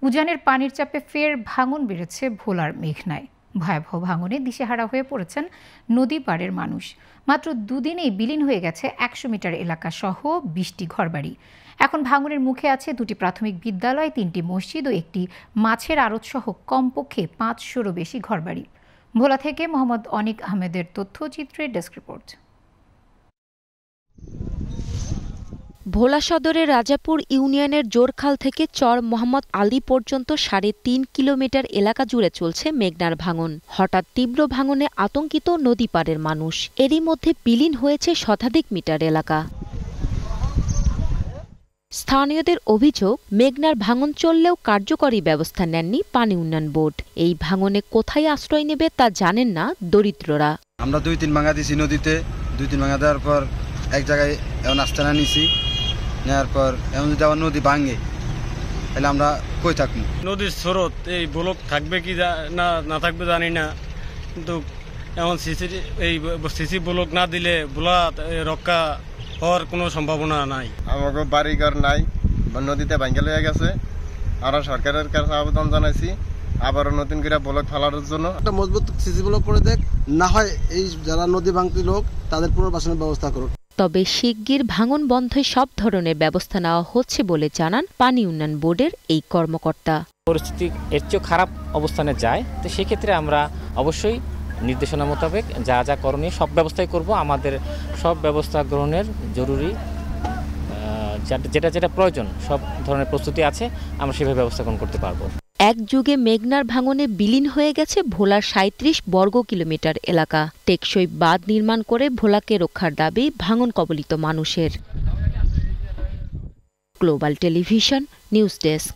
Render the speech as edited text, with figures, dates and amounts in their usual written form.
উজানের পানির চাপে ফের ভাঙন বেড়েছে ভোলার মেঘনায়। ভয়াবহ ভাঙনে দিশেহারা হয়ে পড়েছেন নদী পাড়ের মানুষ। মাত্র দুদিনেই বিলীন হয়ে গেছে ১০০ মিটার এলাকা সহ ২০টি ঘরবাড়ি। এখন ভাঙনের মুখে আছে ২টি প্রাথমিক বিদ্যালয়, ৩টি মসজিদ ও একটি মাছের আড়ত সহ কমপক্ষে ৫০০রও বেশি ঘরবাড়ি। ভোলা থেকে মোহাম্মদ অনিক আহমেদের তথ্যচিত্রের ডেস্ক রিপোর্ট। ভোলা সদরের রাজাপুর ইউনিয়নের জোরখাল থেকে চর মোহাম্মদ আলী পর্যন্ত ৩.৫ কিলোমিটার এলাকা জুড়ে চলছে মেঘনার ভাঙন। হঠাৎ তীব্র ভাঙনে আতঙ্কিত নদী পাড়ের মানুষ। এরই মধ্যে বিলীন হয়েছে শতাধিক মিটার এলাকা। স্থানীয়দের অভিযোগ, মেঘনার ভাঙন চললেও কার্যকরী ব্যবস্থা নেননি পানি উন্নয়ন বোর্ড। এই ভাঙনে কোথায় আশ্রয় নেবে তা জানেন না দরিদ্ররা। আমরা ২-৩ ভাঙা দিছি নদীতে, ২-৩ ভাঙা দেওয়ার পর এক জায়গায় এমন আস্তানা নিছি, নেওয়ার পর এমন যদি আবার নদী ভাঙে তাহলে আমরা কই থাকবো। নদীর স্রোত এই ব্লক থাকবে কি না থাকবে জানি না, কিন্তু এমন সিসি ব্লক না দিলে ভোলা রক্ষা হওয়ার কোনো সম্ভাবনা নাই। আমাকে বাড়িঘর নাই, নদীতে ভাঙ্গা হয়ে গেছে। আমরা সরকারের কাছে আবেদন জানাইছি আবারও নতুন করে ব্লক ফেলার জন্য। একটা মজবুত সিসি ব্লক করে দেখ, না হয় এই যারা নদী ভাঙতি লোক তাদের পুনর্বাসনের ব্যবস্থা করুক। তবে শিগগির ভাঙন বন্ধে সব ধরনের ব্যবস্থা নেওয়া হচ্ছে বলে জানান পানি উন্নয়ন বোর্ডের এই কর্মকর্তা। পরিস্থিতি এর চেয়ে খারাপ অবস্থানে যায়, তো সেক্ষেত্রে আমরা অবশ্যই নির্দেশনা মোতাবেক যা যা করণীয় সব ব্যবস্থাই করব। আমাদের সব ব্যবস্থা গ্রহণের জরুরি যেটা প্রয়োজন সব ধরনের প্রস্তুতি আছে, আমরা সেভাবে ব্যবস্থা গ্রহণ করতে পারবো। এক যুগে মেঘনার ভাঙনে বিলীন হয়ে গেছে ভোলার ৩৭ বর্গ কিলোমিটার এলাকা। টেকসই বাঁধ নির্মাণ করে ভোলাকে রক্ষার দাবি ভাঙন কবলিত মানুষের। Global television news desk.